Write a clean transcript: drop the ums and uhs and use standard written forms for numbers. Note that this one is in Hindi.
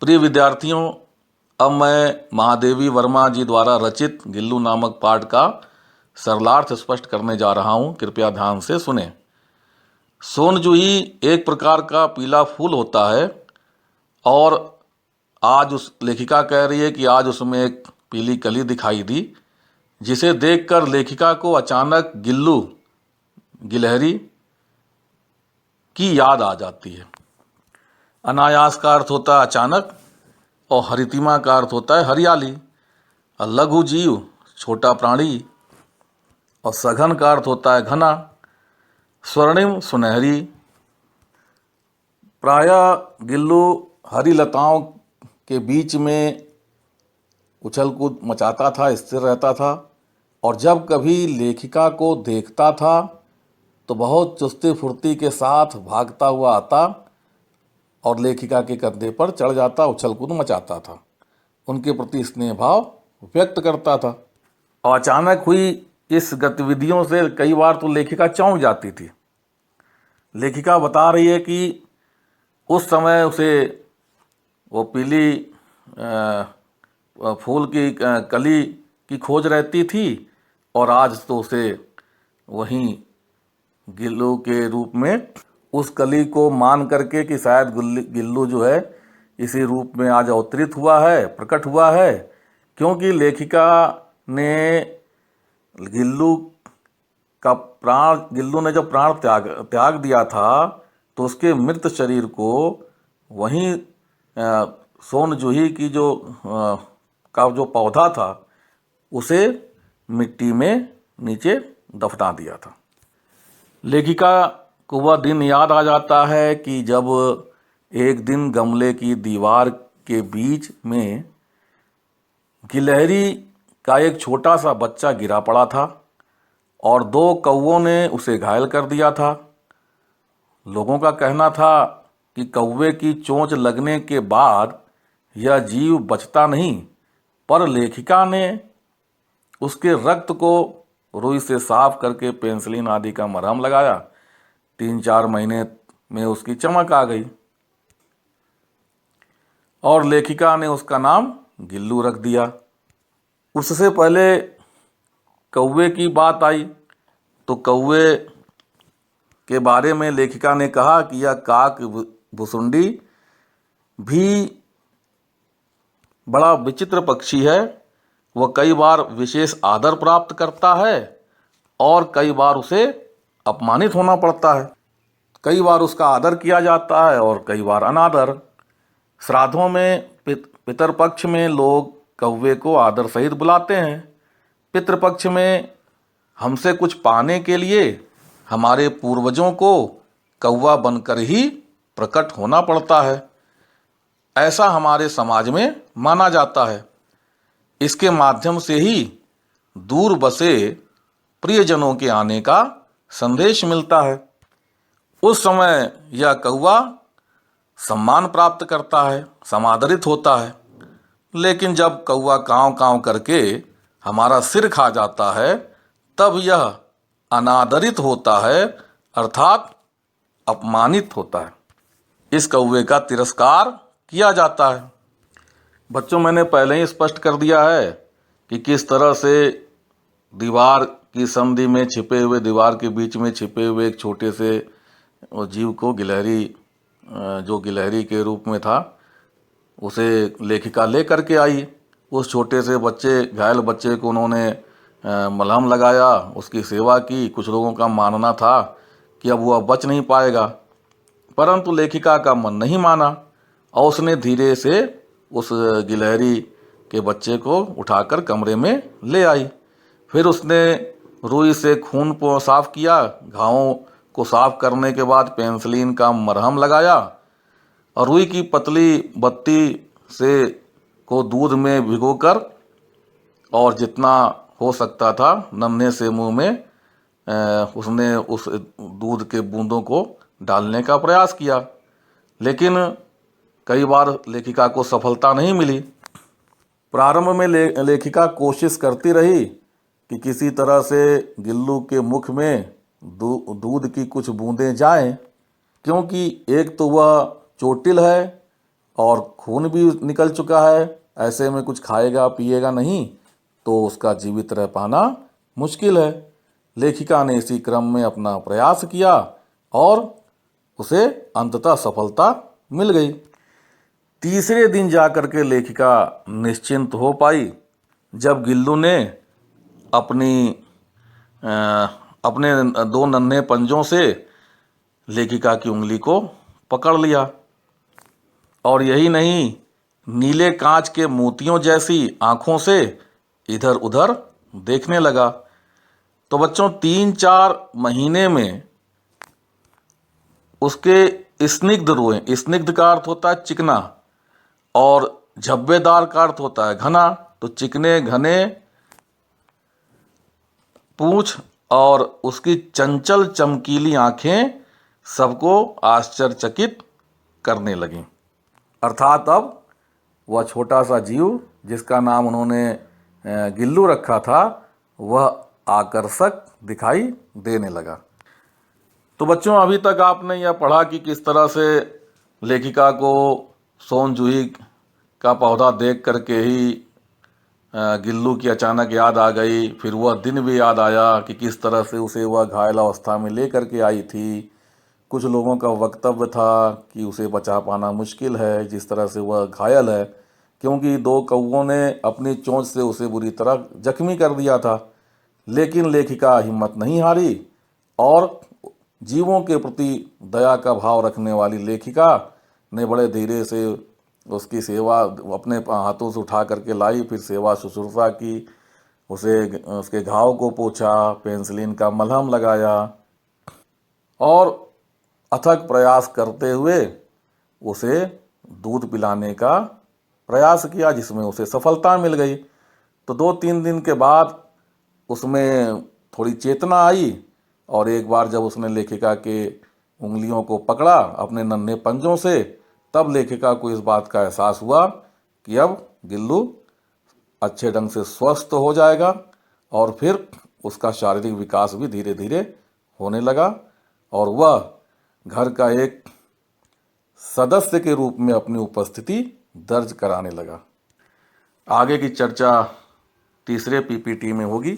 प्रिय विद्यार्थियों, अब मैं महादेवी वर्मा जी द्वारा रचित गिल्लू नामक पाठ का सरलार्थ स्पष्ट करने जा रहा हूँ। कृपया ध्यान से सुने। सोनजूही एक प्रकार का पीला फूल होता है और आज उस लेखिका कह रही है कि आज उसमें एक पीली कली दिखाई दी, जिसे देखकर लेखिका को अचानक गिल्लू गिलहरी की याद आ जाती है। अनायास का अर्थ होता है अचानक और हरितिमा का अर्थ होता है हरियाली। लघु जीव छोटा प्राणी और सघन का अर्थ होता है घना। स्वर्णिम सुनहरी। प्रायः गिल्लू हरी लताओं के बीच में उछल कूद मचाता था, स्थिर रहता था और जब कभी लेखिका को देखता था तो बहुत चुस्ती फुर्ती के साथ भागता हुआ आता और लेखिका के कंधे पर चढ़ जाता, उछल कूद मचाता था, उनके प्रति स्नेह भाव व्यक्त करता था। और अचानक हुई इस गतिविधियों से कई बार तो लेखिका चौंक जाती थी। लेखिका बता रही है कि उस समय उसे वो पीली फूल की कली की खोज रहती थी और आज तो उसे वहीं गिल्लू के रूप में उस कली को मान करके कि शायद गिल्लू जो है इसी रूप में आज अवतरित हुआ है, प्रकट हुआ है, क्योंकि लेखिका ने गिल्लू ने जब प्राण त्याग दिया था तो उसके मृत शरीर को वहीं सोनजूही की का जो पौधा था उसे मिट्टी में नीचे दफना दिया था। लेखिका को वह दिन याद आ जाता है कि जब एक दिन गमले की दीवार के बीच में गिलहरी का एक छोटा सा बच्चा गिरा पड़ा था और 2 कौवों ने उसे घायल कर दिया था। लोगों का कहना था कि कौवे की चोंच लगने के बाद यह जीव बचता नहीं, पर लेखिका ने उसके रक्त को रुई से साफ करके पेंसिलिन आदि का मरहम लगाया। 3-4 महीने में उसकी चमक आ गई और लेखिका ने उसका नाम गिल्लू रख दिया। उससे पहले कौवे की बात आई तो कौवे के बारे में लेखिका ने कहा कि यह काक भुसुंडी भी बड़ा विचित्र पक्षी है। वह कई बार विशेष आदर प्राप्त करता है और कई बार उसे अपमानित होना पड़ता है। कई बार उसका आदर किया जाता है और कई बार अनादर। श्राद्धों में पितरपक्ष में लोग कौवे को आदर सहित बुलाते हैं। पितृपक्ष में हमसे कुछ पाने के लिए हमारे पूर्वजों को कौवा बनकर ही प्रकट होना पड़ता है, ऐसा हमारे समाज में माना जाता है। इसके माध्यम से ही दूर बसे प्रियजनों के आने का संदेश मिलता है। उस समय यह कौवा सम्मान प्राप्त करता है, समादरित होता है। लेकिन जब कौवा कांव कांव करके हमारा सिर खा जाता है तब यह अनादरित होता है, अर्थात अपमानित होता है। इस कौवे का तिरस्कार किया जाता है। बच्चों, मैंने पहले ही स्पष्ट कर दिया है कि किस तरह से दीवार की संधि में छिपे हुए, दीवार के बीच में छिपे हुए एक छोटे से जीव को जो गिलहरी के रूप में था उसे लेखिका ले करके आई। उस छोटे से घायल बच्चे को उन्होंने मलहम लगाया, उसकी सेवा की। कुछ लोगों का मानना था कि अब वह बच नहीं पाएगा, परंतु लेखिका का मन नहीं माना और उसने धीरे से उस गिलहरी के बच्चे को उठाकर कमरे में ले आई। फिर उसने रुई से खून को साफ किया। घावों को साफ करने के बाद पेंसिलिन का मरहम लगाया और रुई की पतली बत्ती को दूध में भिगोकर और जितना हो सकता था नन्हे से मुंह में उसने उस दूध के बूंदों को डालने का प्रयास किया, लेकिन कई बार लेखिका को सफलता नहीं मिली। प्रारंभ में लेखिका कोशिश करती रही कि किसी तरह से गिल्लू के मुख में दूध की कुछ बूंदें जाएं, क्योंकि एक तो वह चोटिल है और खून भी निकल चुका है, ऐसे में कुछ खाएगा पिएगा नहीं तो उसका जीवित रह पाना मुश्किल है। लेखिका ने इसी क्रम में अपना प्रयास किया और उसे अंततः सफलता मिल गई। तीसरे दिन जाकर के लेखिका निश्चिंत हो पाई, जब गिल्लू ने अपनी अ, अपने दो नन्हे पंजों से लेखिका की उंगली को पकड़ लिया। और यही नहीं, नीले कांच के मोतियों जैसी आंखों से इधर उधर देखने लगा। तो बच्चों 3-4 महीने में उसके स्निग्ध रोएं, स्निग्ध का अर्थ होता है चिकना, और झब्बेदार का अर्थ होता है घना। तो चिकने घने पूंछ और उसकी चंचल चमकीली आंखें सबको आश्चर्यचकित करने लगीं। अर्थात अब वह छोटा सा जीव जिसका नाम उन्होंने गिल्लू रखा था, वह आकर्षक दिखाई देने लगा। तो बच्चों अभी तक आपने यह पढ़ा कि किस तरह से लेखिका को सोन जूही का पौधा देख करके ही गिल्लू की अचानक याद आ गई। फिर वह दिन भी याद आया कि किस तरह से उसे वह घायल अवस्था में ले करके आई थी। कुछ लोगों का वक्तव्य था कि उसे बचा पाना मुश्किल है जिस तरह से वह घायल है, क्योंकि 2 कौवों ने अपनी चोंच से उसे बुरी तरह जख्मी कर दिया था। लेकिन लेखिका हिम्मत नहीं हारी और जीवों के प्रति दया का भाव रखने वाली लेखिका ने बड़े धीरे से उसकी सेवा अपने हाथों से उठा करके लाई। फिर सेवा शुश्रूषा की, उसे उसके घाव को पोंछा, पेंसिलिन का मलहम लगाया और अथक प्रयास करते हुए उसे दूध पिलाने का प्रयास किया, जिसमें उसे सफलता मिल गई। तो 2-3 दिन के बाद उसमें थोड़ी चेतना आई और एक बार जब उसने लेखिका के उंगलियों को पकड़ा अपने नन्हे पंजों से, तब लेखिका को इस बात का एहसास हुआ कि अब गिल्लू अच्छे ढंग से स्वस्थ हो जाएगा और फिर उसका शारीरिक विकास भी धीरे धीरे होने लगा और वह घर का एक सदस्य के रूप में अपनी उपस्थिति दर्ज कराने लगा। आगे की चर्चा तीसरे पीपीटी में होगी।